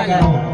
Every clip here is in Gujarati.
લાગે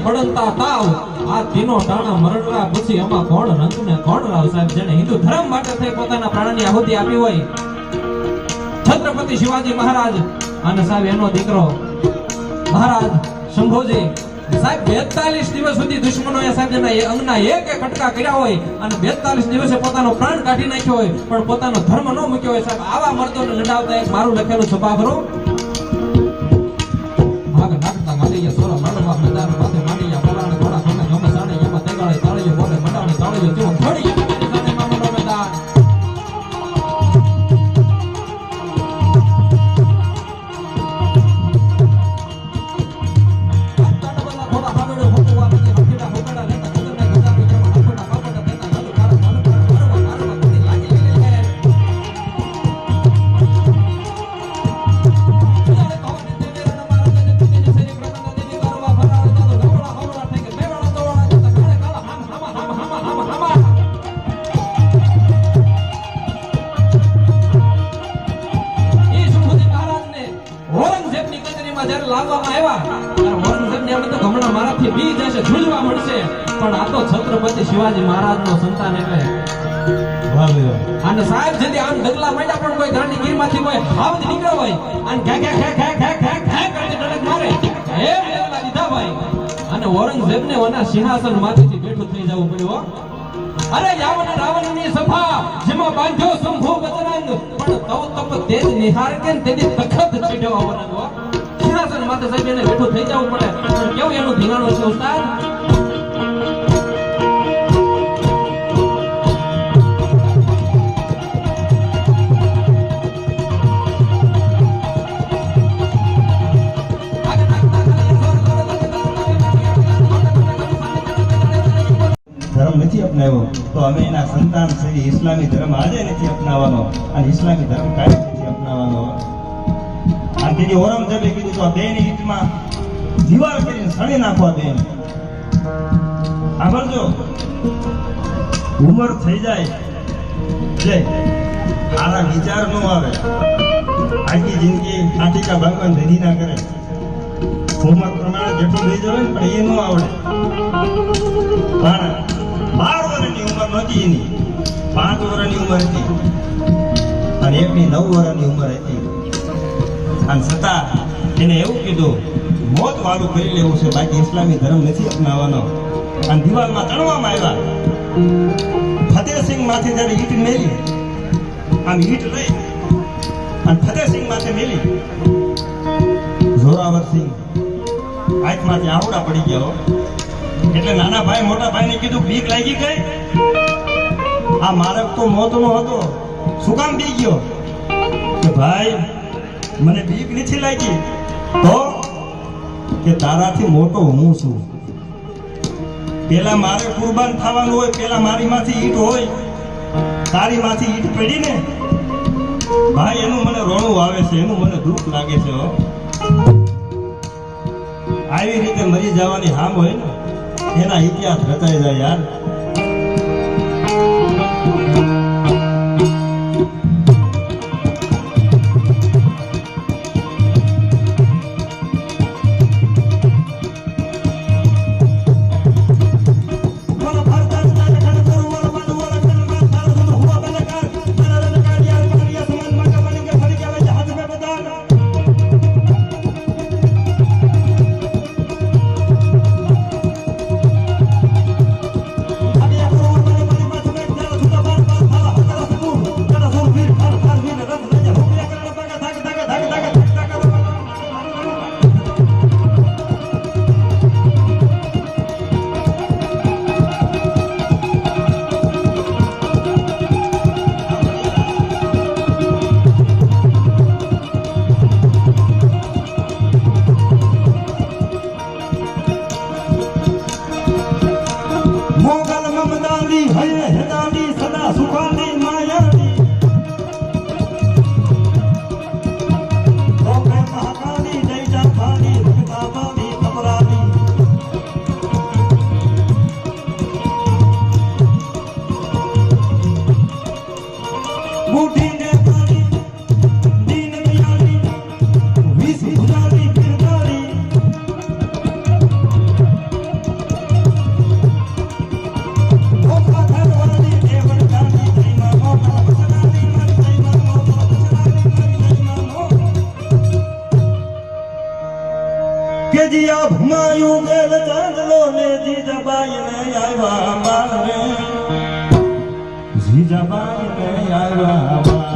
પડતા તાવ આ તીનો ટાણા મરણરા પછી આમાં કોણ રંગ ને કોણ રાવ સાહેબ જેને હિન્દુ ધર્મ માટે થઈ પોતાના પ્રાણની આહુતિ આપી હોય છત્રપતિ શિવાજી મહારાજ અને સાહેબ એનો દીકરો મહારાજ શંભુજી સાહેબ 42 દિવસ સુધી દુશ્મનોએ સાહેબ જેના અંગના એક કટકા કર્યા હોય અને 42 દિવસે પોતાનો પ્રાણ કાઢી નાખ્યો હોય પણ પોતાનો ધર્મ ન મૂક્યો હોય સાહેબ આવા મર્દોને લડાવતા એક મારું લખેલું છપા ભરો ભાગ નાખતા મારીયા સોરા મારવા મેદાન માથે મારીયા પરાણ ઘોડા ખાને ગમે સાણે એમાં તેગાળે તાળીઓ બોલે મડાણી તાળીઓ તેઓ થોડી એની સામે મામલો મેદાન છત્રપતિ શિવાજી મહારાજ નો સંતાન એટલે અને સાહેબ જેથી આમ ડગલા માંડ્યા પણ કોઈ ગાંડી ગીરમાંથી કોઈ હાવજ નીકળ્યો હોય અને ઘે ઘે ઘે ઘે ઘે ઘે ઘે કરીને ડડક મારે હે ડગલા દીધા ભાઈ અને ઔરંગઝેબને ઓના સિંહાસન માંથી બેઠું થઈ જવું પડ્યું અરે યાવન રાવણની સભા જેમાં બાંધ્યો શંભુ બજરંગ પણ તવ તપ તેજ નિહાર કે તેની તખત છેડ્યો ઔરંગ સિંહાસન માથે સાહેબ એને બેઠું થઈ જવું પડે પણ કેવું એનું ધીંગાણું છે ઉસ્તાદ નથી અપનાવ્યો તો અમે એના સંતાન છે ઇસ્લામી ધર્મ આજે નથી અપનાવવાનો અને ઇસ્લામી ધર્મ કાંઈ નથી અપનાવવાનો અને તેથી ઔરંગઝેબે કીધું તો બેની ઈંટમાં દીવાલ કરીને સળી નાખવા બેન સાંભળજો ઉંમર થઈ જાય એટલે સારા વિચાર ન આવે આખી જિંદગી આટિકા ભગવાન ધરી ના કરે ઉંમર પ્રમાણે જેટલું લઈ જવાય પણ એ ન આવડે પણ 12 વર્ષની ઉંમર નહોતી એની 5 વર્ષની ઉંમર હતી અને એકની 9 વર્ષની ઉંમર હતી અને છતાં એને એવું કીધું મોત વાળું કરી લેવું છે બાકી ઇસ્લામી ધર્મ નથી અપનાવવાનો અને દિવાલમાં ચણવામાં આવ્યા ફતેહસિંહ માથે જ્યારે ઈટ મેલી આમ ઈટ લઈ અને ફતેહસિંહ માથે મેલી જોરાવરસિંહ હાથમાંથી આવડા પડી ગયા હો. એટલે નાના ભાઈ મોટા ભાઈને કીધું બીક લાગી ગઈ. આ મારક તો મોતનો હતો. શું કામ બી ગયો? કે ભાઈ મને બીક નથી લાગી. તો કે તારાથી મોટો હું છું. પેલા મારે કુરબાન થવાનું હોય, પેલા મારી માંથી ઈટ હોય, તારી માંથી ઈટ પડી ને ભાઈ એનું મને રોણું આવે છે, એનું મને દુઃખ લાગે છે હો. આવી રીતે મરી જવાની હામ હોય ને એના ઇતિહાસ રચાઈ જાય યાર. મોગલ મમદાની હૈ હેદાની સદા સુખાની માયાની રોકે મહાકાલી જય જાફાની ભગતાબાની કમરાની બુઢી ને પાણી દીન મિયાની વિસ ભુજાની કિરદારી કે જીયા ભમાયું ગેલ ચાંદલો ને જીજાબાઈ ને આવ્યા બાર રે જીજાબાઈ ને આવ્યા બાર